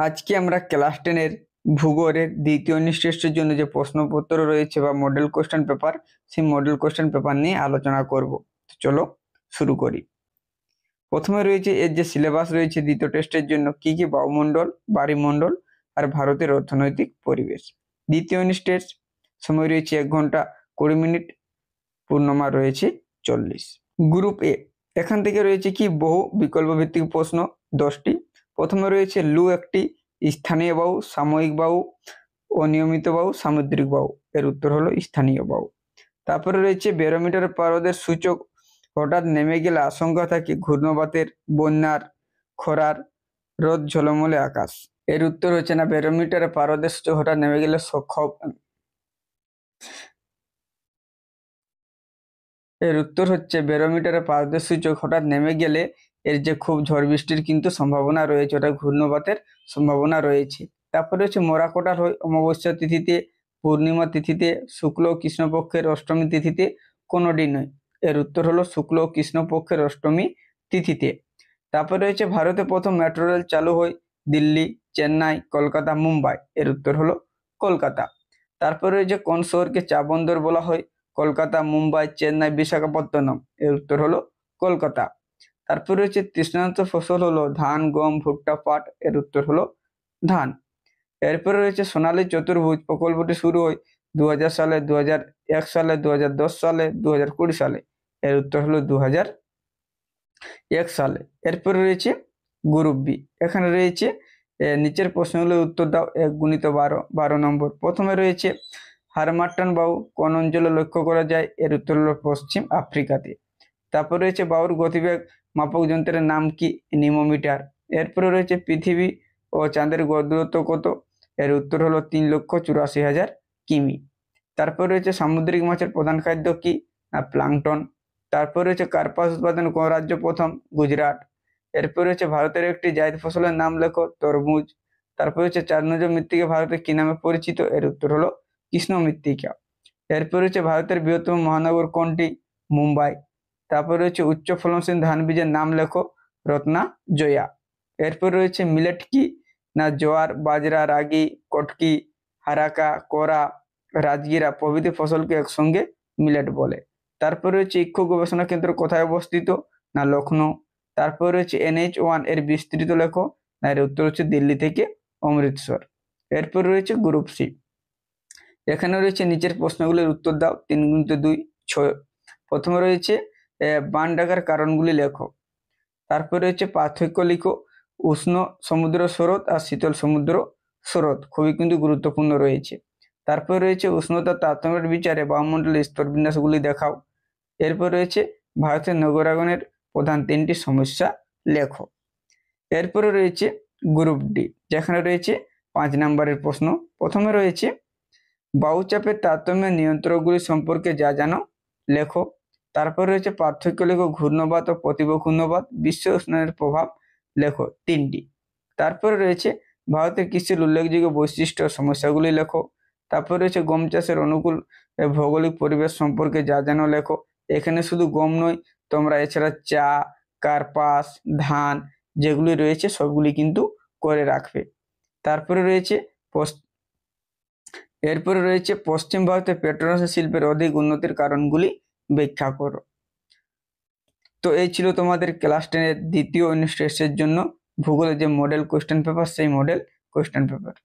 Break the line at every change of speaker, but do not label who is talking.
আজকে আমরা ক্লাস 10-এর ভূগোলের দ্বিতীয় টেস্টের জন্য যে প্রশ্নপত্র রয়েছে বা মডেল কোশ্চেন পেপার, সেই মডেল কোশ্চেন পেপার নিয়ে আলোচনা করব। তো চলো শুরু করি। প্রথমে রয়েছে এর যে সিলেবাস রয়েছে দ্বিতীয় টেস্টের জন্য, কি কি বায়ুমণ্ডল, বায়ুমণ্ডল আর ভারতের অর্থনৈতিক পরিবেশ। দ্বিতীয় টেস্ট সময় রয়েছে 1 ঘন্টা 20 মিনিট, পূর্ণমান রয়েছে 40। গ্রুপ এ এখান থেকে রয়েছে কি বহু বিকল্প ভিত্তিক প্রশ্ন 10টি। প্রথমে রয়েছে লু একটি স্থানীয় বায়ু, সাময়িক বায়ু, অনিয়মিত বায়ু, সামুদ্রিক বায়ু। এর উত্তর হলো স্থানীয় বায়ু। তারপরে রয়েছে ব্যারোমিটার পারদের সূচক হঠাৎ নেমে গেলে আশঙ্কা থাকে ঘূর্ণবাতের, বন্যার, খরার, রোদ ঝলমলে আকাশ। এর উত্তর হচ্ছে না, ব্যারোমিটার পারদের সূচক হঠাৎ নেমে গেলে এর উত্তর হচ্ছে ব্যারোমিটারের পারদের সূচক হঠাৎ নেমে গেলে এর যে খুব ঝড় বৃষ্টির কিন্তু সম্ভাবনা রয়েছে, ওটা ঘূর্ণবাতের সম্ভাবনা রয়েছে। তারপরে হচ্ছে মরা কোটাল হয় অমাবস্যা তিথিতে, পূর্ণিমা তিথিতে, শুক্ল ও কৃষ্ণপক্ষের অষ্টমী তিথিতে, কোনোটি নয়। এর উত্তর হলো শুক্ল ও কৃষ্ণপক্ষের অষ্টমী তিথিতে। তারপরে রয়েছে ভারতে প্রথম মেট্রো রেল চালু হয় দিল্লি, চেন্নাই, কলকাতা, মুম্বাই। এর উত্তর হলো কলকাতা। তারপরে রয়েছে কোন শহরকে চা বন্দর বলা হয়? কলকাতা, মুম্বাই, চেন্নাই, বিশাখাপত্তনম। এর উত্তর হলো কলকাতা। তারপর রয়েছে তৃষ্ণান্ত ফসল হলো ধান, গম, ভুট্টা, পাট। এর উত্তর হলো ধান। এরপরে রয়েছে সোনালী চতুর্ভুজ প্রকল্পটি শুরু হয় 2000 সালে, 2001 সালে, 2010 সালে, 2020 সালে। এর উত্তর হলো 2001 সালে। এরপরে রয়েছে গ্রুপ বি। এখানে রয়েছে নিচের প্রশ্নগুলোর উত্তর দাও। 1 × 12 নম্বর। প্রথমে রয়েছে হারমাট্টান বায়ু কোন অঞ্চলে লক্ষ্য করা যায়? এর উত্তর হলো পশ্চিম আফ্রিকাতে। তারপর রয়েছে বায়ুর গতিবেগ মাপক যন্ত্রের নাম কি? নিমোমিটার। এরপরে রয়েছে পৃথিবী ও চাঁদের গড় দূরত্ব কত? এর উত্তর হলো 3,84,000 কিমি। তারপর রয়েছে সামুদ্রিক মাছের প্রধান খাদ্য কি? না প্লাঙ্কটন। তারপর রয়েছে কার্পাস উৎপাদন কোন রাজ্য প্রথম? গুজরাট। এরপর রয়েছে ভারতের একটি জায়দ ফসলের নাম লেখো। তরমুজ। তারপর হচ্ছে চারনজ মৃত্তিকা ভারতে কি নামে পরিচিত? এর উত্তর হলো কৃষ্ণ মৃত্তিকা। এরপর হচ্ছে ভারতের বৃহত্তম মহানগর কোনটি? মুম্বাই। তারপর রয়েছে উচ্চ ফলনশীল ধান বীজের নাম লেখো। রত্না জয়া। এরপর রয়েছে মিলেট কি? না জোয়ার, বাজরা, রাগি, কটকি, হারাকা, কোরা, রাজগিরা প্রভৃতি ফসলকে একসঙ্গে মিলেট বলে। তারপর রয়েছে ইক্ষু গবেষণা কেন্দ্র কোথায় অবস্থিত? না লখনৌ। তারপর রয়েছে NH1 এর বিস্তৃত লেখো। না এর উত্তর হচ্ছে দিল্লি থেকে অমৃতসর। এরপর রয়েছে গ্রুপ সি। এখানে রয়েছে নিচের প্রশ্নগুলির উত্তর দাও। 3 × 2 6। প্রথমে রয়েছে বান ডাকার কারণগুলি লেখো। তারপর রয়েছে পার্থক্য লিখো উষ্ণ সমুদ্র স্রোত আর শীতল সমুদ্র স্রোত, খুবই কিন্তু গুরুত্বপূর্ণ রয়েছে। তারপর রয়েছে উষ্ণতার তারতম্যের বিচারে বায়ুমণ্ডলের স্তর বিন্যাসগুলি দেখাও। এরপর রয়েছে ভারতের নগরায়নের প্রধান 3টি সমস্যা লেখো। এরপরে রয়েছে গ্রুপ ডি, যেখানে রয়েছে 5 নম্বরের প্রশ্ন। প্রথমে রয়েছে বায়ুচাপের তারতম্যের নিয়ন্ত্রকগুলি সম্পর্কে যা জানো লেখো। তারপর রয়েছে পার্থক্য লেখো ঘূর্ণবাত ও প্রতিভ ঘূর্ণবাত, বিশ্ব উষ্ণায়নের প্রভাব লেখো 3টি। তারপরে রয়েছে ভারতের কৃষির উল্লেখযোগ্য বৈশিষ্ট্য ও সমস্যাগুলি লেখো। তারপর রয়েছে গম চাষের অনুকূল ভৌগোলিক পরিবেশ সম্পর্কে যা জানো লেখো। এখানে শুধু গম নয়, তোমরা এছাড়া চা, কার্পাস, ধান যেগুলি রয়েছে সবগুলি কিন্তু করে রাখবে। তারপরে রয়েছে এরপরে রয়েছে পশ্চিম ভারতে পেট্রোরসায়ন শিল্পের অধিক উন্নতির কারণগুলি ব্যাখ্যা করো। তো এই ছিল তোমাদের ক্লাস 10-এর দ্বিতীয় টেস্টের জন্য ভূগোলের যে মডেল কোশ্চেন পেপার, সেই মডেল কোশ্চেন পেপার।